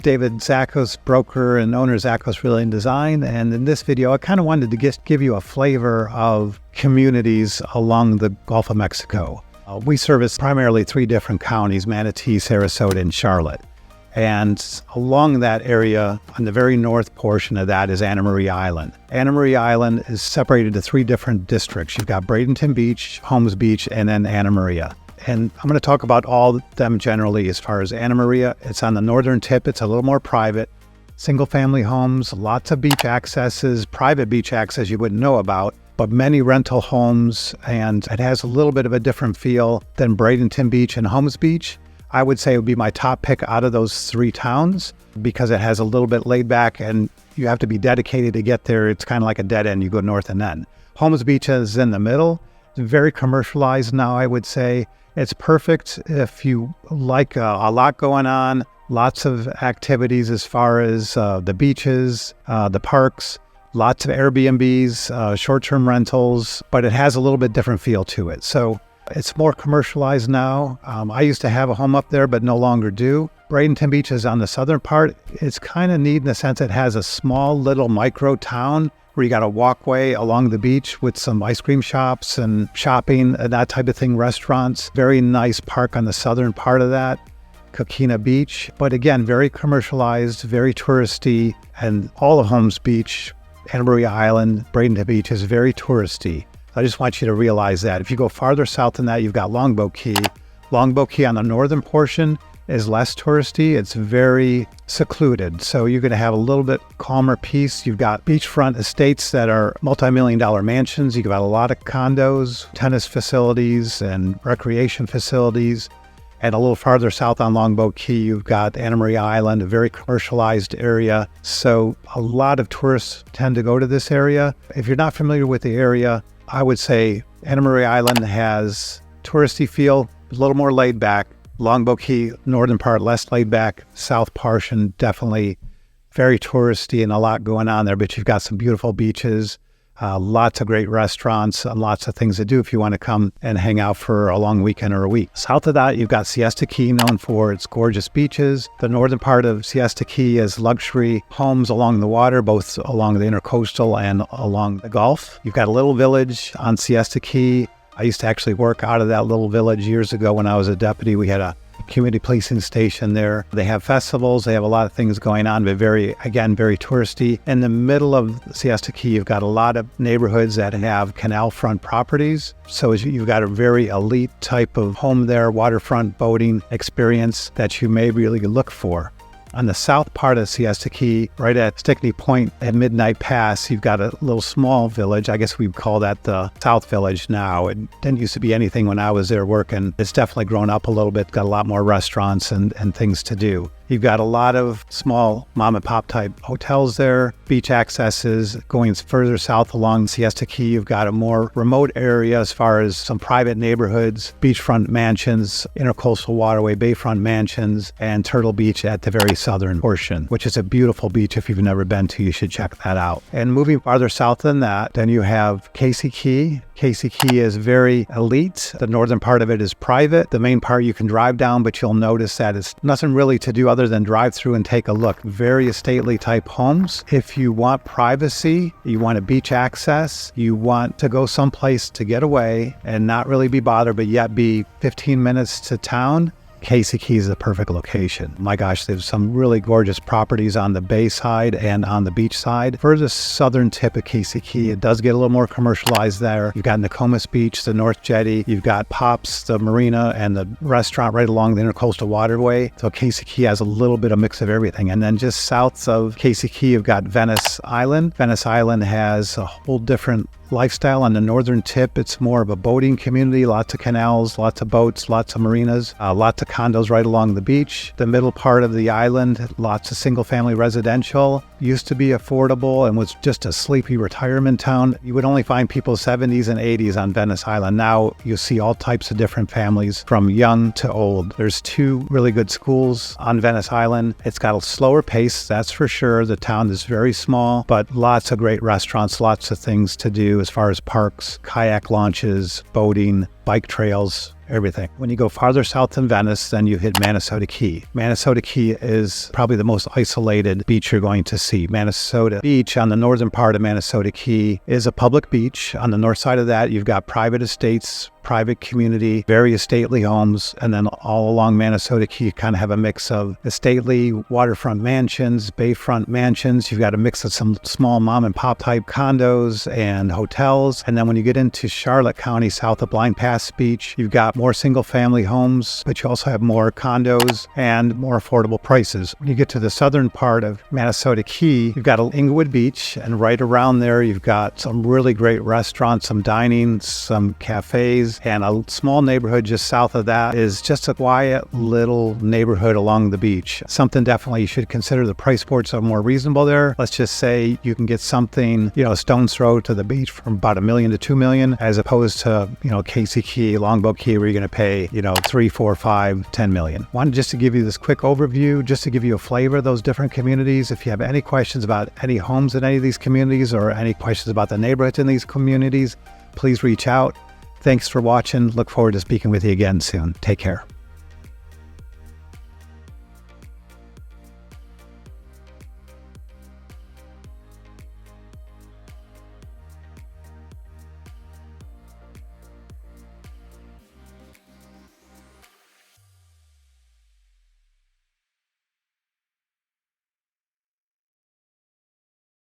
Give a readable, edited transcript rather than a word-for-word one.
David Zakos, broker and owner of Zakos Real Estate and Design. And in this video, I kind of wanted to just give you a flavor of communities along the Gulf of Mexico. We service primarily 3 different counties: Manatee, Sarasota, and Charlotte. And along that area, on the very north portion of that, is Anna Maria Island. Anna Maria Island is separated into 3 different districts. You've got Bradenton Beach, Holmes Beach, and then Anna Maria. And I'm going to talk about all of them generally. As far as Anna Maria, it's on the northern tip. It's a little more private. Single family homes, lots of beach accesses, private beach access you wouldn't know about, but many rental homes, and it has a little bit of a different feel than Bradenton Beach and Holmes Beach. I would say it would be my top pick out of those 3 towns because it has a little bit laid back and you have to be dedicated to get there. It's kind of like a dead end. You go north and then. Holmes Beach is in the middle. It's very commercialized now, I would say. It's perfect if you like a lot going on, lots of activities as far as the beaches, the parks, lots of Airbnbs, short-term rentals, but it has a little bit different feel to it. So it's more commercialized now. I used to have a home up there, but no longer do. Bradenton Beach is on the southern part. It's kind of neat in the sense it has a small little micro town where you got a walkway along the beach with some ice cream shops and shopping and that type of thing, restaurants. Very nice park on the southern part of that, Coquina Beach. But again, very commercialized, very touristy, and all of Holmes Beach, Anna Maria Island, Bradenton Beach is very touristy. I just want you to realize that. If you go farther south than that, you've got Longboat Key. Longboat Key on the northern portion is less touristy. It's very secluded. So you're going to have a little bit calmer peace. You've got beachfront estates that are multi-million-dollar mansions. You've got a lot of condos, tennis facilities, and recreation facilities. And a little farther south on Longboat Key, you've got Anna Maria Island, a very commercialized area. So a lot of tourists tend to go to this area. If you're not familiar with the area, I would say Anna Maria Island has touristy feel, a little more laid back. Longboat Key, northern part, less laid back. South portion, definitely very touristy and a lot going on there, but you've got some beautiful beaches, lots of great restaurants, and lots of things to do if you want to come and hang out for a long weekend or a week. South of that, you've got Siesta Key, known for its gorgeous beaches. The northern part of Siesta Key is luxury homes along the water, both along the intercoastal and along the Gulf. You've got a little village on Siesta Key. I used to actually work out of that little village years ago when I was a deputy. We had a community policing station there. They have festivals. They have a lot of things going on, but very touristy. In the middle of Siesta Key, you've got a lot of neighborhoods that have canal front properties. So you've got a very elite type of home there, waterfront boating experience that you may really look for. On the south part of Siesta Key, right at Stickney Point at Midnight Pass, you've got a little small village. I guess we'd call that the South Village now. It didn't used to be anything when I was there working. It's definitely grown up a little bit, got a lot more restaurants and things to do. You've got a lot of small mom and pop type hotels there, beach accesses. Going further south along Siesta Key, you've got a more remote area as far as some private neighborhoods, beachfront mansions, intercoastal waterway, bayfront mansions, and Turtle Beach at the very southern portion, which is a beautiful beach. If you've never been to, you should check that out. And moving farther south than that, then you have Casey Key. Casey Key is very elite. The northern part of it is private. The main part you can drive down, but you'll notice that it's nothing really to do other than drive through and take a look. Very estately type homes. If you want privacy, you want a beach access, you want to go someplace to get away and not really be bothered, but yet be 15 minutes to town, Casey Key is the perfect location. My gosh, there's some really gorgeous properties on the bay side and on the beach side. For the southern tip of Casey Key, it does get a little more commercialized there. You've got Nokomis Beach, the North Jetty. You've got Pops, the marina, and the restaurant right along the intercoastal waterway. So Casey Key has a little bit of mix of everything. And then just south of Casey Key, you've got Venice Island. Venice Island has a whole different lifestyle. On the northern tip, it's more of a boating community, lots of canals, lots of boats, lots of marinas, lots of condos right along the beach. The middle part of the island, lots of single family residential. Used to be affordable and was just a sleepy retirement town. You would only find people 70s and 80s on Venice Island. Now you see all types of different families from young to old. There's 2 really good schools on Venice Island. It's got a slower pace, that's for sure. The town is very small, but lots of great restaurants, lots of things to do as far as parks, kayak launches, boating, bike trails, everything. When you go farther south than Venice, then you hit Manasota Key. Manasota Key is probably the most isolated beach you're going to see. Manasota Beach on the northern part of Manasota Key is a public beach. On the north side of that, you've got private estates, private community, very stately homes, and then all along Manasota Key you kind of have a mix of stately waterfront mansions, bayfront mansions. You've got a mix of some small mom and pop type condos and hotels. And then when you get into Charlotte County, south of Blind Pass Beach, you've got more single family homes, but you also have more condos and more affordable prices. When you get to the southern part of Manasota Key, you've got Inglewood Beach, and right around there you've got some really great restaurants, some dining, some cafes, and a small neighborhood just south of that is just a quiet little neighborhood along the beach. Something definitely you should consider. The price points are more reasonable there. Let's just say you can get something, a stone's throw to the beach from about $1 million to $2 million, as opposed to, Casey Key, Longboat Key, where you're going to pay, 3, 4, 5, 10 million. Wanted just to give you this quick overview, just to give you a flavor of those different communities. If you have any questions about any homes in any of these communities or any questions about the neighborhoods in these communities, please reach out. Thanks for watching. Look forward to speaking with you again soon. Take care.